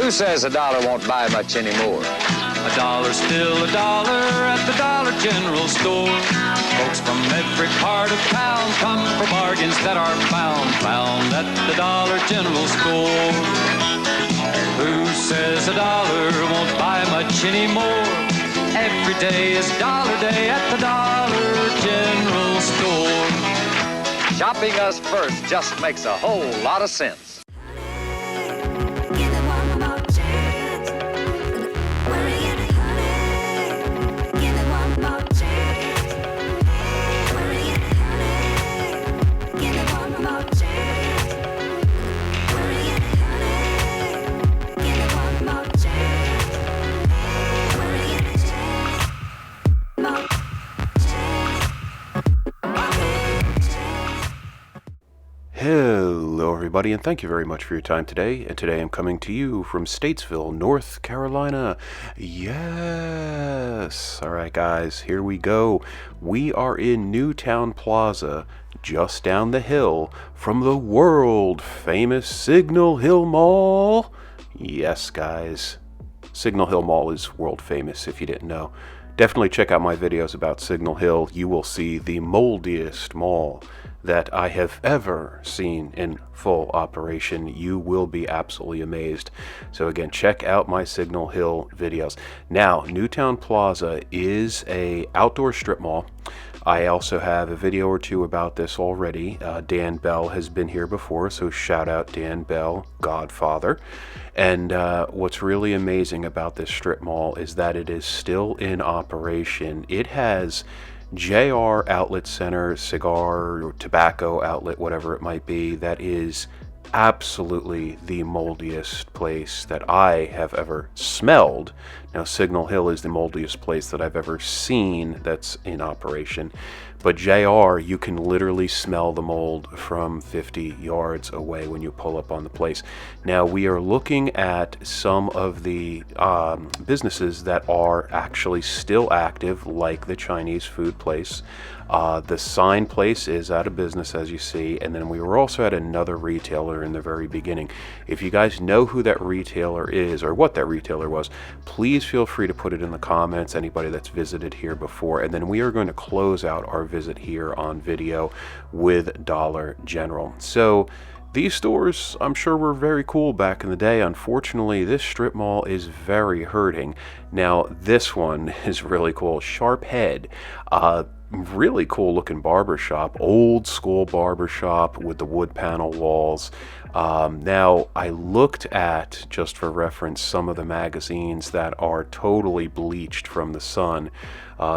Who says a dollar won't buy much anymore? A dollar's still a dollar at the Dollar General store. Folks from every part of town come for bargains that are found at the Dollar General store. Who says a dollar won't buy much anymore? Every day is Dollar Day at the Dollar General store. Shopping us first just makes a whole lot of sense. Hello everybody, and thank you very much for your time today. And today I'm coming to you from Statesville, North Carolina. Yes! Alright guys, here we go. We are in Newtowne Plaza, just down the hill from the world famous Signal Hill Mall. Yes guys, Signal Hill Mall is world famous if you didn't know. Definitely check out my videos about Signal Hill. You will see the moldiest mall that I have ever seen in full operation. You will be absolutely amazed. So again, check out my Signal Hill videos. Now, Newtowne Plaza is a outdoor strip mall. I also have a video or two about this already. Dan Bell has been here before, so shout out Dan Bell, Godfather. And what's really amazing about this strip mall is that it is still in operation. It has JR Outlet Center, cigar or tobacco outlet, whatever it might be, that is absolutely the moldiest place that I have ever smelled. Now, Signal Hill is the moldiest place that I've ever seen that's in operation. But JR, you can literally smell the mold from 50 yards away when you pull up on the place. Now, we are looking at some of the businesses that are actually still active, like the Chinese food place. The sign place is out of business, as you see, and then we were also at another retailer in the very beginning. If you guys know who that retailer is or what that retailer was, please feel free to put it in the comments, anybody that's visited here before, and then we are going to close out our visit here on video with Dollar General. So these stores, I'm sure, were very cool back in the day. Unfortunately, this strip mall is very hurting. Now, this one is really cool. Sharp Head. Really cool looking barbershop, old school barbershop with the wood panel walls. Now, I looked at, just for reference, some of the magazines that are totally bleached from the sun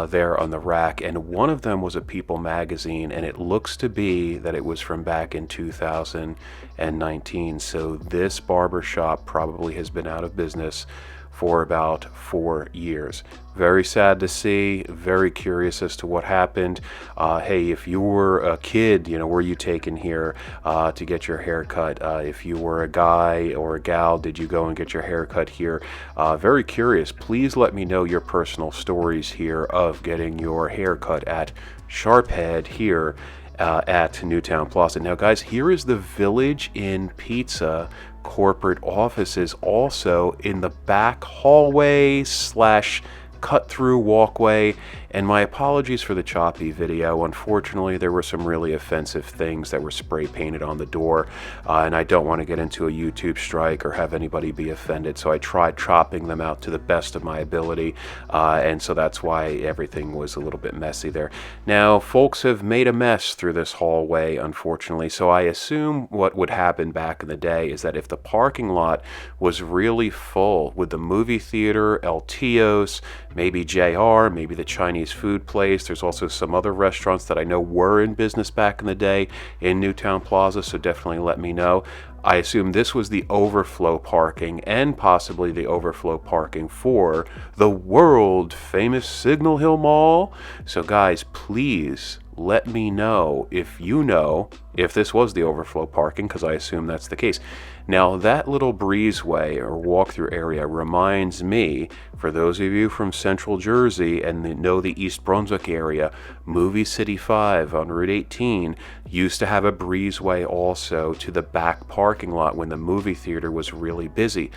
there on the rack, and one of them was a People magazine, and it looks to be that it was from back in 2019. So this barbershop probably has been out of business for about 4 years. Very sad to see, very curious as to what happened. Hey, if you were a kid, you know, were you taken here to get your hair cut? If you were a guy or a gal, did you go and get your hair cut here? Very curious. Please let me know your personal stories here of getting your hair cut at Sharp Head here at Newtowne Plaza. Now guys, here is the Village Inn Pizza corporate offices, also in the back hallway slash cut-through walkway. And my apologies for the choppy video. Unfortunately, there were some really offensive things that were spray painted on the door, and I don't want to get into a YouTube strike or have anybody be offended, so I tried chopping them out to the best of my ability, and so that's why everything was a little bit messy there. Now, folks have made a mess through this hallway, unfortunately, so I assume what would happen back in the day is that if the parking lot was really full with the movie theater, El Tios, maybe JR, maybe the Chinese food place. There's also some other restaurants that I know were in business back in the day in Newtowne Plaza, so definitely let me know. I assume this was the overflow parking and possibly the overflow parking for the world famous Signal Hill Mall. So guys, please let me know if you know if this was the overflow parking, because I assume that's the case. Now, that little breezeway or walk-through area reminds me, for those of you from Central Jersey and know the East Brunswick area, Movie City 5 on Route 18 used to have a breezeway also to the back parking lot when the movie theater was really busy.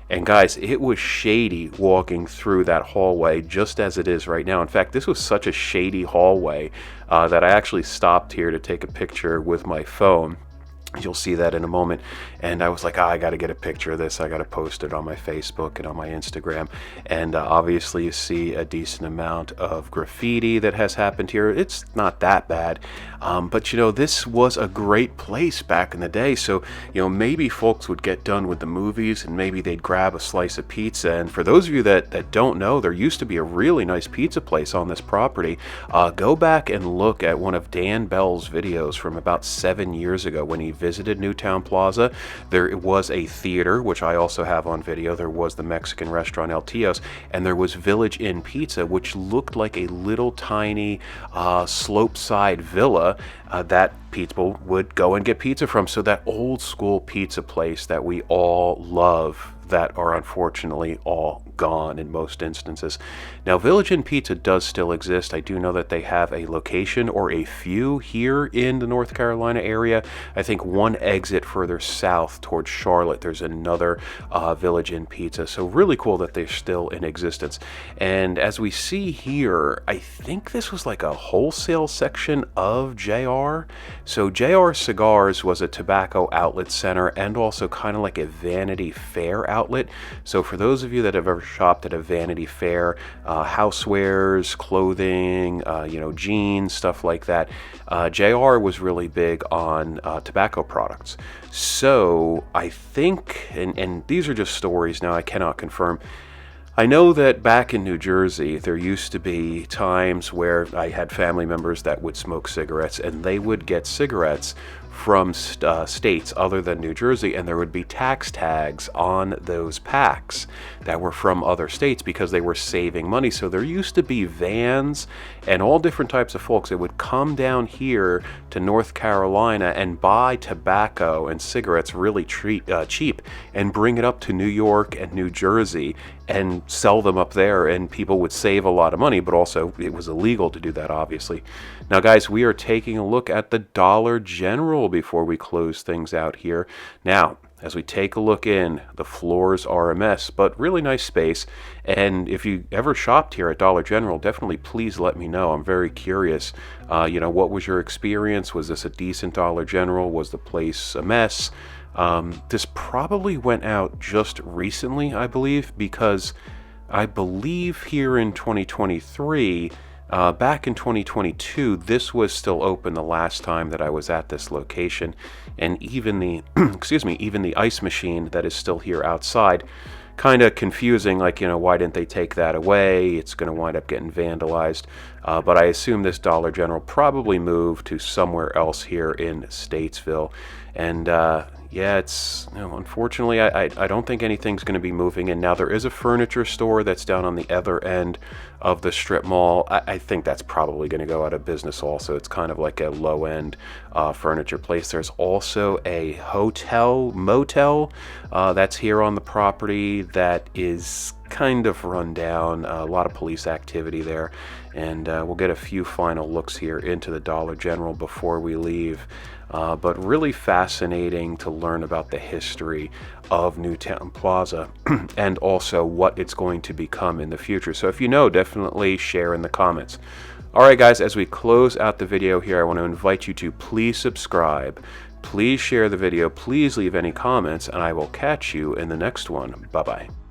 And guys, it was shady walking through that hallway just as it is right now. In fact, this was such a shady hallway that I actually stopped here to take a picture with my phone. You'll see that in a moment. And I was like, I got to get a picture of this. I got to post it on my Facebook and on my Instagram. And obviously you see a decent amount of graffiti that has happened here. It's not that bad. But you know, this was a great place back in the day. So, you know, maybe folks would get done with the movies and maybe they'd grab a slice of pizza. And for those of you that don't know, there used to be a really nice pizza place on this property. Go back and look at one of Dan Bell's videos from about 7 years ago when he visited Newtowne Plaza. There was a theater, which I also have on video. There was the Mexican restaurant El Tio's, and there was Village Inn Pizza, which looked like a little tiny slope-side villa that people would go and get pizza from. So that old school pizza place that we all love, that are unfortunately all gone in most instances. Now, Village Inn Pizza does still exist. I do know that they have a location or a few here in the North Carolina area. I think one exit further south towards Charlotte, there's another Village Inn Pizza. So really cool that they're still in existence. And as we see here, I think this was like a wholesale section of JR. So JR Cigars was a tobacco outlet center and also kind of like a Vanity Fair outlet. So for those of you that have ever shopped at a Vanity Fair, housewares, clothing, you know, jeans, stuff like that, JR was really big on tobacco products. So I think, and these are just stories now, I cannot confirm, I know that back in New Jersey, there used to be times where I had family members that would smoke cigarettes, and they would get cigarettes from states other than New Jersey, and there would be tax tags on those packs that were from other states because they were saving money. So there used to be vans and all different types of folks that would come down here to North Carolina and buy tobacco and cigarettes really cheap and bring it up to New York and New Jersey and sell them up there, and people would save a lot of money, but also it was illegal to do that, obviously. Now guys, we are taking a look at the Dollar General before we close things out here. Now, as we take a look in, the floors are a mess, but really nice space. And if you ever shopped here at Dollar General, definitely please let me know. I'm very curious. You know, what was your experience? Was this a decent Dollar General? Was the place a mess? This probably went out just recently, I believe, because I believe here in 2023, back in 2022, this was still open the last time that I was at this location, and even the, even the ice machine that is still here outside, kind of confusing, like, you know, why didn't they take that away? It's going to wind up getting vandalized. But I assume this Dollar General probably moved to somewhere else here in Statesville. And yeah, it's, you know, unfortunately, I don't think anything's going to be moving in. Now, there is a furniture store that's down on the other end of the strip mall. I think that's probably going to go out of business also. It's kind of like a low-end furniture place. There's also a motel that's here on the property that is kind of run down. A lot of police activity there. And we'll get a few final looks here into the Dollar General before we leave. But really fascinating to learn about the history of Newtowne Plaza and also what it's going to become in the future. So if you know, definitely share in the comments. Alright guys, as we close out the video here, I want to invite you to please subscribe, please share the video, please leave any comments, and I will catch you in the next one. Bye-bye.